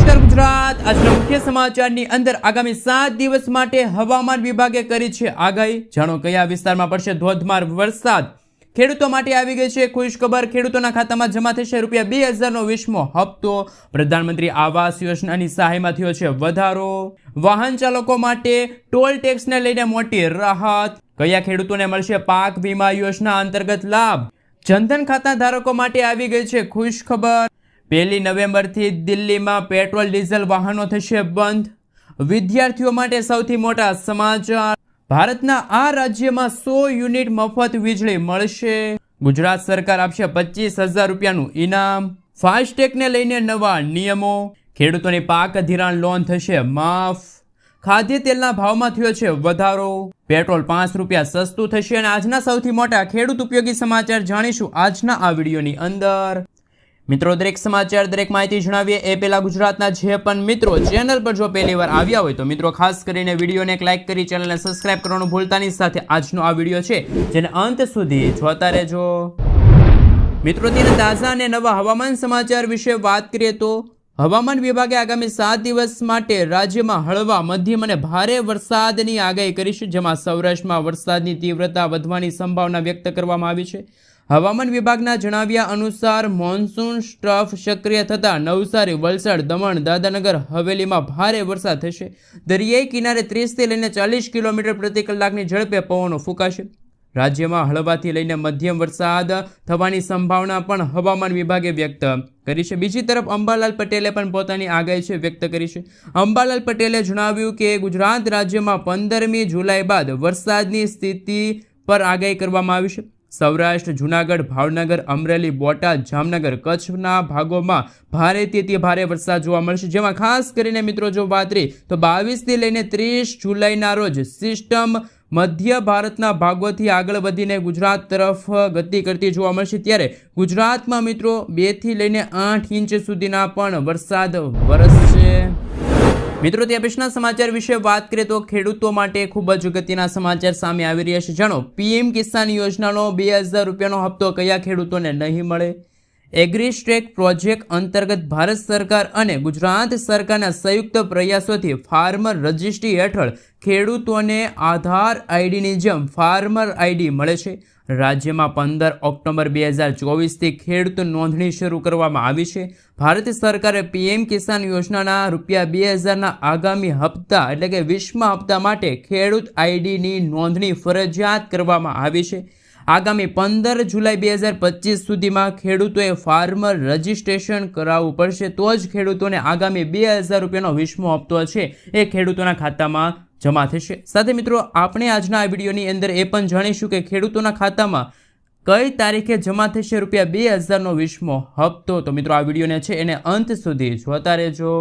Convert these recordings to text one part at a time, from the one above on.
નમસ્કાર ગુજરાત। આજના મુખ્ય સમાચારની અંદર આગામી 7 દિવસ માટે હવામાન વિભાગે કરી છે આગાહી। જાણો કયા વિસ્તારમાં પડશે ધોધમાર વરસાદ। ખેડૂતો માટે આવી ગઈ છે ખુશ ખબર। ખેડૂતોના ખાતામાં જમા થશે ₹2000નો 20મો હપ્તો। પ્રધાનમંત્રી આવાસ યોજનાની સહાયમાં થયો છે વધારો। વાહન ચાલકો માટે ટોલ ટેક્સને લઈને મોટી રાહત। કયા ખેડૂતોને મળશે પાક વીમા યોજના અંતર્ગત લાભ। જનધન ખાતા ધારકો માટે આવી ગઈ છે ખુશ ખબર। 1 નવેમ્બરથી દિલ્હીમાં પેટ્રોલ ડીઝલ વાહનો થશે બંધ। વિદ્યાર્થીઓ માટે સૌથી મોટા સમાચાર। ભારતના આ રાજ્યમાં 100 યુનિટ મફત વીજળી મળશે। ગુજરાત સરકાર આપશે ₹25,000નું ઇનામ। ફાસ્ટેગને લઈને નવા નિયમો। ખેડૂતોની પાક ધિરાણ લોન થશે માફ। ખાદ્ય તેલના ભાવમાં થયો છે વધારો। પેટ્રોલ ₹5 સસ્તું થશે। અને આજના સૌથી મોટા ખેડૂત ઉપયોગી સમાચાર જાણીશું આજના આ વિડીયોની અંદર। મિત્રો દરેક સમાચાર દરેક માહિતી જણાવીએ એ પહેલા ગુજરાતના જે પણ મિત્રો ચેનલ પર જો પહેલી વાર આવ્યા હોય તો મિત્રો ખાસ કરીને વિડીયોને એક લાઇક કરી ચેનલને સબસ્ક્રાઇબ કરવાનું ભૂલતા નહીં। સાથે આજનો આ વિડીયો છે જેને અંત સુધી જોતા રહેજો। મિત્રો તેના તાજા અને નવા હવામાન સમાચાર વિશે વાત કરીએ તો હવામાન વિભાગે આગામી 7 દિવસ માટે રાજ્યમાં હળવા મધ્યમ અને ભારે વરસાદની આગાહી કરી છે, જેમાં સૌરાષ્ટ્રમાં વરસાદની તીવ્રતા વધવાની સંભાવના વ્યક્ત કરવામાં આવી છે। હવામાન વિભાગના જણાવ્યા અનુસાર મોન્સૂન સ્ટ્રફ સક્રિય થતાં નવસારી, વલસાડ, દમણ, દાદરાનગર હવેલીમાં ભારે વરસાદ થશે। દરિયાઈ કિનારે 30થી લઈને 40 કિલોમીટર પ્રતિ કલાકની ઝડપે પવનો ફૂંકાશે। રાજ્યમાં હળવાથી લઈને મધ્યમ વરસાદ થવાની સંભાવના પણ હવામાન વિભાગે વ્યક્ત કરી છે। બીજી તરફ અંબાલાલ પટેલે પણ પોતાની આગાહી વ્યક્ત કરી છે। અંબાલાલ પટેલે જણાવ્યું કે ગુજરાત રાજ્યમાં 15મી જુલાઈ બાદ વરસાદની સ્થિતિ પર આગાહી કરવામાં આવી છે। સૌરાષ્ટ્ર, જૂનાગઢ, ભાવનગર, અમરેલી, બોટાદ, જામનગર, કચ્છના ભાગોમાં ભારેથી અતિ ભારે વરસાદ જોવા મળશે, જેમાં ખાસ કરીને મિત્રો જો વાત કરી તો 22થી લઈને 30 જુલાઈના રોજ સિસ્ટમ મધ્ય ભારતના ભાગોથી આગળ વધીને ગુજરાત તરફ ગતિ કરતી જોવા મળશે। ત્યારે ગુજરાતમાં મિત્રો 2 થી લઈને 8 ઇંચ સુધીના પણ વરસાદ વરસશે। મિત્રો તે પછીના સમાચાર વિશે વાત કરીએ તો ખેડૂતો માટે ખૂબ જ અગત્યના સમાચાર સામે આવી રહ્યા છે। જાણો પીએમ કિસાન યોજનાનો ₹2000નો હપ્તો કયા ખેડૂતોને નહીં મળે। એગ્રીસ્ટેક પ્રોજેક્ટ અંતર્ગત ભારત સરકાર અને ગુજરાત સરકારના સંયુક્ત પ્રયાસોથી ફાર્મર રજિસ્ટ્રી હેઠળ ખેડૂતોને આધાર આઈડીની જેમ ફાર્મર આઈડી મળે છે। રાજ્યમાં 15 ઓક્ટોબર 2024થી ખેડૂત નોંધણી શરૂ કરવામાં આવી છે। ભારત સરકારે પીએમ કિસાન યોજનાના ₹2000ના આગામી હપ્તા એટલે કે 20મા હપ્તા માટે ખેડૂત આઈડીની નોંધણી ફરજિયાત કરવામાં આવી છે। આગામી 15 જુલાઈ 2025 સુધીમાં ખેડૂતોએ ફાર્મર રજિસ્ટ્રેશન કરાવવું પડશે, તો જ ખેડૂતોને આગામી ₹2000નો 20મો હપ્તો છે એ ખેડૂતોના ખાતામાં જમા થશે। સાથે મિત્રો આપણે આજના આ વિડીયોની અંદર એ પણ જાણીશું કે ખેડૂતોના ખાતામાં કઈ તારીખે જમા થશે ₹2000નો 20મો હપ્તો। તો મિત્રો આ વિડીયોને છે એને અંત સુધી જોતા રહેજો।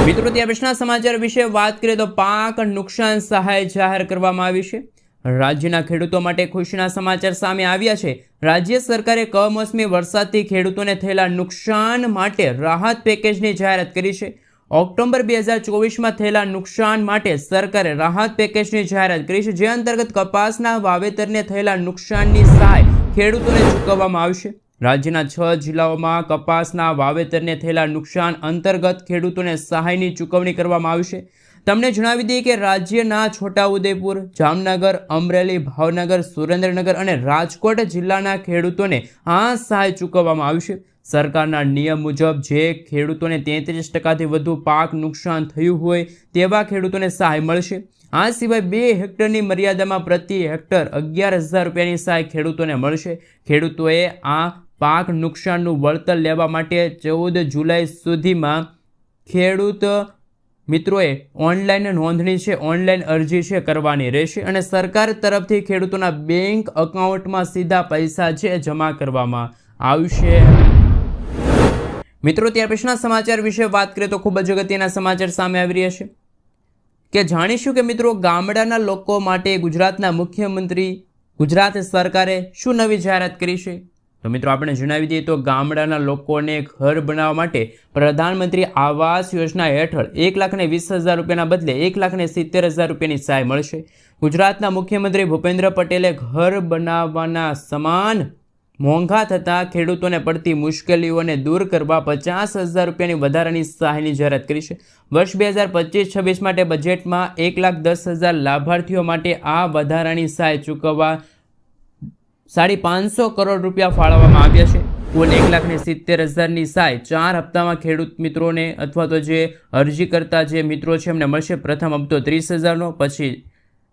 મિત્રો ત્યાં પછીના સમાચાર વિશે વાત કરીએ તો પાક નુકસાન સહાય જાહેર કરવામાં આવી છે। રાજ્યના ખેડૂતો માટે ખુશીના સમાચાર સામે આવ્યા છે। રાજ્ય સરકારે કમોસમી વરસાદથી ખેડૂતોને થયેલા નુકસાન માટે રાહત પેકેજની જાહેરાત કરી છે। ઓક્ટોબર 2024માં થયેલા નુકસાન માટે સરકારે રાહત પેકેજની જાહેરાત કરી છે, જે અંતર્ગત કપાસના વાવેતરને થયેલા નુકસાનની સહાય ખેડૂતોને ચૂકવવામાં આવશે। રાજ્યના 6 જિલ્લાઓમાં કપાસના વાવેતરને થયેલા નુકસાન અંતર્ગત ખેડૂતોને સહાયની ચૂકવણી કરવામાં આવશે। તમને જણાવી દઈએ કે રાજ્યના છોટાઉદેપુર, જામનગર, અમરેલી, ભાવનગર, સુરેન્દ્રનગર અને રાજકોટ જિલ્લાના ખેડૂતોને આ સહાય ચૂકવવામાં આવશે। સરકારના નિયમ મુજબ જે ખેડૂતોને 33%થી વધુ પાક નુકસાન થયું હોય તેવા ખેડૂતોને સહાય મળશે। આ સિવાય 2 હેક્ટરની મર્યાદામાં પ્રતિ હેક્ટર ₹11,000ની સહાય ખેડૂતોને મળશે। ખેડૂતોએ આ પાક નુકસાનનું વળતર લેવા માટે 14 જુલાઈ સુધીમાં ખેડૂત મિત્રોએ ઓનલાઈન નોંધણી છે, ઓનલાઈન અરજી છે કરવાની રહેશે અને સરકાર તરફથી ખેડૂતોના બેંક એકાઉન્ટમાં સીધા પૈસા છે જમા કરવામાં આવશે। મિત્રો ત્યાર પછીના સમાચાર વિશે વાત કરીએ તો ખૂબ જ અગત્યના સમાચાર સામે આવી રહ્યા છે કે જાણીશું કે મિત્રો ગામડાના લોકો માટે ગુજરાતના મુખ્યમંત્રી ગુજરાત સરકારે શું નવી જાહેરાત કરી છે। તો મિત્રો આપણે જણાવી દઈએ તો ગામડાના લોકોને ઘર બનાવવા માટે પ્રધાનમંત્રી આવાસ યોજના હેઠળ ₹1,20,000ના બદલે ₹1,70,000ની સહાય મળશે। ગુજરાતના મુખ્યમંત્રી ભૂપેન્દ્ર પટેલે ઘર બનાવવાના સમાન મોંઘા થતાં ખેડૂતોને પડતી મુશ્કેલીઓને દૂર કરવા 50,000 રૂપિયાની વધારાની સહાયની જાહેરાત કરી છે. વર્ષ 2025-26 માટે બજેટમાં 1,10,000 લાભાર્થીઓ માટે આ વધારાની સહાય ચૂકવવા 550 કરોડ રૂપિયા ફાળવવામાં આવ્યા છે. કુલ 1,70,000ની સહાય 4 હપ્તામાં ખેડૂત મિત્રોને અથવા તો જે અરજી કરતા જે મિત્રો છે એમને મળશે. પ્રથમ હપ્તો 30,000નો, પછી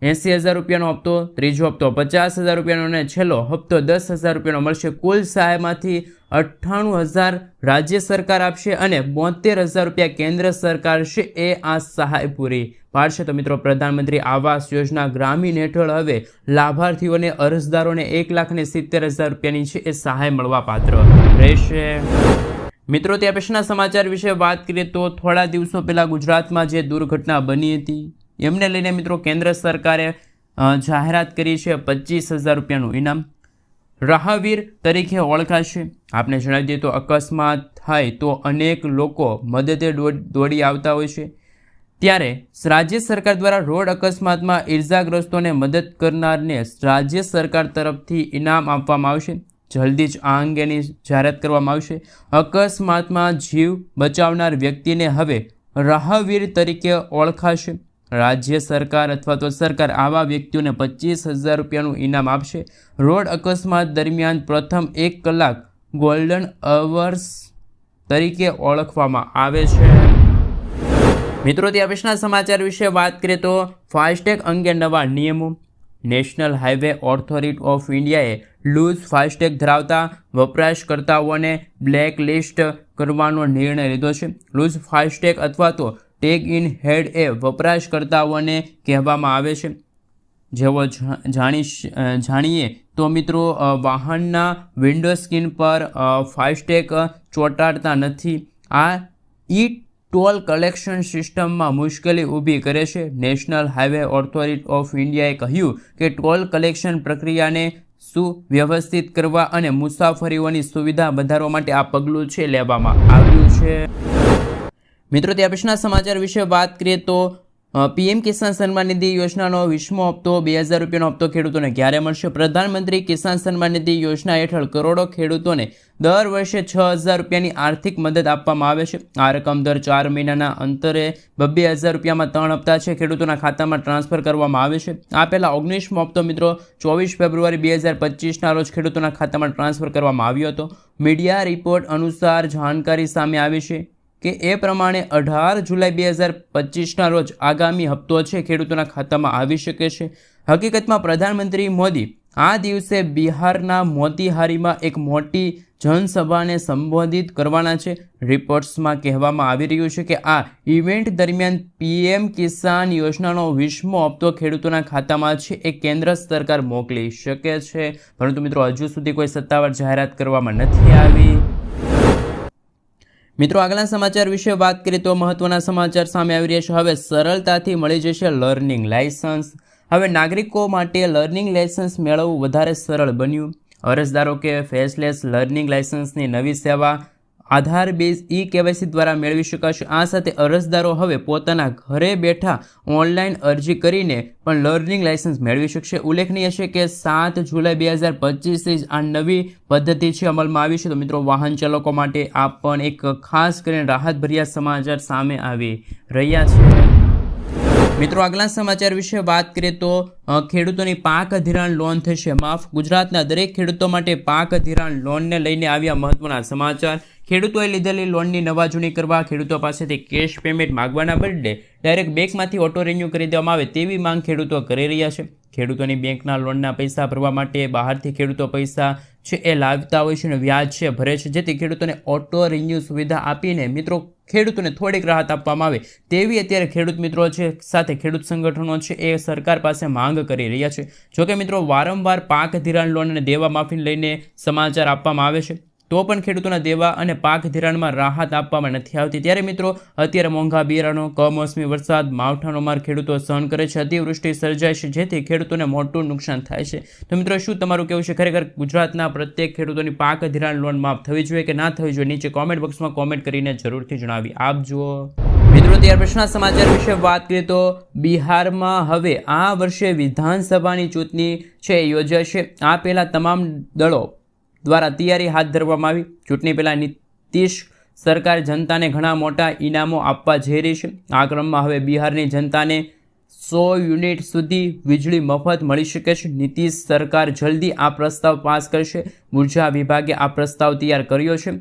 80,000 રૂપિયાનો હપ્તો, ત્રીજો હપ્તો 50,000 રૂપિયાનો અને છેલ્લો હપ્તો 10,000 રૂપિયાનો મળશે. કુલ સહાયમાંથી 98,000 રાજ્ય સરકાર આપશે અને 72,000 રૂપિયા કેન્દ્ર સરકાર છે એ આ સહાય પૂરી પાડશે. તો મિત્રો, પ્રધાનમંત્રી આવાસ યોજના ગ્રામીણ હેઠળ હવે લાભાર્થીઓને અરજદારોને 1,70,000 રૂપિયાની છે એ સહાય મળવા પાત્ર રહેશે. મિત્રો, ત્યાર પછીના સમાચાર વિશે વાત કરીએ તો થોડા દિવસો પહેલાં ગુજરાતમાં જે દુર્ઘટના બની હતી એમને લઈને મિત્રો કેન્દ્ર સરકારે જાહેરાત કરી છે 25,000 રૂપિયાનું ઇનામ. રાહવીર તરીકે ઓળખાશે. આપને જણાવી દઈએ તો અકસ્માત થાય તો અનેક લોકો મદદે દોડી આવતા હોય છે, ત્યારે રાજ્ય સરકાર દ્વારા રોડ અકસ્માતમાં ઇજાગ્રસ્તોને મદદ કરનારને રાજ્ય સરકાર તરફથી ઇનામ આપવામાં આવશે. જલ્દી જ આ અંગેની જાહેરાત કરવામાં આવશે. અકસ્માતમાં જીવ બચાવનાર વ્યક્તિને હવે રાહવીર તરીકે ઓળખાશે. રાજ્ય સરકાર અથવા તો સરકાર આવા વ્યક્તિઓને 25,000 રૂપિયાનું ઇનામ આપશે. રોડ અકસ્માત દરમિયાન પ્રથમ 1 કલાક ગોલ્ડન અવર્સ તરીકે ઓળખવામાં આવે છે. મિત્રો, ત્યાર પછીના સમાચાર વિશે વાત કરીએ તો ફાસ્ટેગ અંગે નવા નિયમો. નેશનલ હાઈવે ઓથોરિટી ઓફ ઇન્ડિયાએ લૂઝ ફાસ્ટેગ ધરાવતા વપરાશકર્તાઓને બ્લેક લિસ્ટ કરવાનો નિર્ણય લીધો છે. લૂઝ ફાસ્ટેગ અથવા તો ટેગ ઇન હેડ એ વપરાશકર્તાઓને કહેવામાં આવે છે, જેઓ જાણીએ તો મિત્રો વાહનના વિન્ડો સ્ક્રીન પર ફાસ્ટેગ ચોંટાડતા નથી. આ ટોલ કલેક્શન સિસ્ટમમાં મુશ્કેલી ઊભી કરે છે. નેશનલ હાઈવે ઓથોરિટી ઓફ ઇન્ડિયાએ કહ્યું કે ટોલ કલેક્શન પ્રક્રિયાને સુવ્યવસ્થિત કરવા અને મુસાફરીઓની સુવિધા વધારવા માટે આ પગલું છે લેવામાં આવ્યું છે. મિત્રો, ત્યાર પછીના સમાચાર વિશે વાત કરીએ તો પીએમ કિસાન સન્માન નિધિ યોજનાનો 20મો હપ્તો 2,000 રૂપિયાનો હપ્તો ખેડૂતોને ક્યારે મળશે? પ્રધાનમંત્રી કિસાન સન્માન નિધિ યોજના હેઠળ કરોડો ખેડૂતોને દર વર્ષે 6,000 રૂપિયાની આર્થિક મદદ આપવામાં આવે છે. આ રકમ દર 4 મહિનાના અંતરે 2,000 રૂપિયામાં 3 હપ્તા છે ખેડૂતોના ખાતામાં ટ્રાન્સફર કરવામાં આવે છે. આ પહેલાં 19મો હપ્તો મિત્રો 24 ફેબ્રુઆરી 2025ના રોજ ખેડૂતોના ખાતામાં ટ્રાન્સફર કરવામાં આવ્યો હતો. મીડિયા રિપોર્ટ અનુસાર જાણકારી સામે આવી છે કે એ પ્રમાણે 18 જુલાઈ 2025ના રોજ આગામી હપ્તો છે ખેડૂતોના ખાતામાં આવી શકે છે. હકીકતમાં પ્રધાનમંત્રી મોદી આ દિવસે બિહારના મોતીહારીમાં એક મોટી જનસભાને સંબોધિત કરવાના છે. રિપોર્ટ્સમાં કહેવામાં આવી રહ્યું છે કે આ ઇવેન્ટ દરમિયાન પીએમ કિસાન યોજનાનો 20મો હપ્તો ખેડૂતોના ખાતામાં છે એ કેન્દ્ર સરકાર મોકલી શકે છે, પરંતુ મિત્રો હજુ સુધી કોઈ સત્તાવાર જાહેરાત કરવામાં નથી આવી. મિત્રો, આગળના સમાચાર વિશે વાત કરીએ તો મહત્વના સમાચાર સામે આવી રહ્યા છે. હવે સરળતાથી મળી જશે લર્નિંગ લાયસન્સ. હવે નાગરિકો માટે લર્નિંગ લાયસન્સ મેળવવું વધારે સરળ બન્યું. અરજદારો કે ફેસલેસ લર્નિંગ લાયસન્સની નવી સેવા આધાર બેઝ કેવાયસી દ્વારા મેળવી શકાશે. આ સાથે અરજદારો હવે પોતાના ઘરે બેઠા ઓનલાઈન અરજી કરીને પણ લર્નિંગ લાયસન્સ મેળવી શકશે. ઉલ્લેખનીય છે કે 7 જુલાઈ 2025 આ નવી પદ્ધતિ છે અમલમાં આવી છે. તો મિત્રો, વાહન ચાલકો માટે આ પણ એક ખાસ કરીને રાહતભર્યા સમાચાર સામે આવી રહ્યા છે. મિત્રો, આગલા સમાચાર વિશે વાત કરીએ તો ખેડૂતોની પાક ધિરાણ લોન થશે માફ. ગુજરાતના દરેક ખેડૂતો માટે પાક ધિરાણ લોનને લઈને આવ્યા મહત્વના સમાચાર. ખેડૂતોએ લીધેલી લોનની નવાજૂની કરવા ખેડૂતો પાસેથી કેશ પેમેન્ટ માગવાના બદલે ડાયરેક્ટ બેંકમાંથી ઓટો રિન્યૂ કરી દેવામાં આવે તેવી માંગ ખેડૂતો કરી રહ્યા છે. ખેડૂતોની બેંકના લોનના પૈસા ભરવા માટે બહારથી ખેડૂતો પૈસા છે એ લાવતા હોય છે અને વ્યાજ છે ભરે છે, જેથી ખેડૂતોને ઓટો રિન્યૂ સુવિધા આપીને મિત્રો ખેડૂતોને થોડીક રાહત આપવામાં આવે તેવી અત્યારે ખેડૂત મિત્રો છે સાથે ખેડૂત સંગઠનો છે એ સરકાર પાસે માંગ કરી રહ્યા છે. જોકે મિત્રો, વારંવાર પાક ધિરાણ લોન અને દેવા માફીને લઈને સમાચાર આપવામાં આવે છે, તો પણ ખેડૂતોના દેવા અને પાક ધિરાણમાં રાહત આપવામાં નથી આવતી. ત્યારે મિત્રો, અત્યારે મોંઘા બિયારણો, કમોસમી વરસાદ, માવઠાનો માર ખેડૂતો સહન કરે છે, અતિવૃષ્ટિ સર્જાય છે, જેથી ખેડૂતોને મોટું નુકસાન થાય છે. તો મિત્રો, શું તમારું કહેવું છે? ખરેખર ગુજરાતના પ્રત્યેક ખેડૂતોની પાક ધિરાણ લોન માફ થવી જોઈએ કે ના થવી જોઈએ? નીચે કોમેન્ટ બોક્સમાં કોમેન્ટ કરીને જરૂરથી જણાવી આપજો. મિત્રો, ત્યાર પછીના સમાચાર વિશે વાત કરીએ તો બિહારમાં હવે આ વર્ષે વિધાનસભાની ચૂંટણી છે યોજાશે. આ પહેલા તમામ દળો દ્વારા તૈયારી હાથ ધરવામાં આવી. ચૂંટણી પહેલાં નીતિશ સરકાર જનતાને ઘણા મોટા ઇનામો આપવા જઈ રહી છે. આ ક્રમમાં હવે બિહારની જનતાને 100 યુનિટ સુધી વીજળી મફત મળી શકે છે. નીતિશ સરકાર જલ્દી આ પ્રસ્તાવ પાસ કરશે. ઉર્જા વિભાગે આ પ્રસ્તાવ તૈયાર કર્યો છે,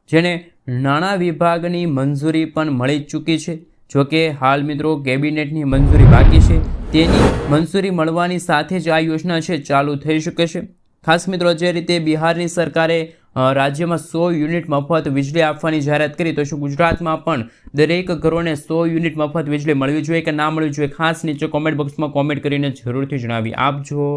જેને નાણાં વિભાગની મંજૂરી પણ મળી ચૂકી છે. જોકે હાલ મિત્રો કેબિનેટની મંજૂરી બાકી છે. તેની મંજૂરી મળવાની સાથે જ આ યોજના છે ચાલુ થઈ શકે છે. ખાસ મિત્રો, જે રીતે બિહારની સરકારે રાજ્યમાં 100 યુનિટ મફત વીજળી આપવાની જાહેરાત કરી, તો શું ગુજરાતમાં પણ દરેક ઘરોને 100 યુનિટ મફત વીજળી મળવી જોઈએ કે ના મળવી જોઈએ? ખાસ નીચે કોમેન્ટ બોક્સમાં કોમેન્ટ કરીને જરૂરથી જણાવી આપજો.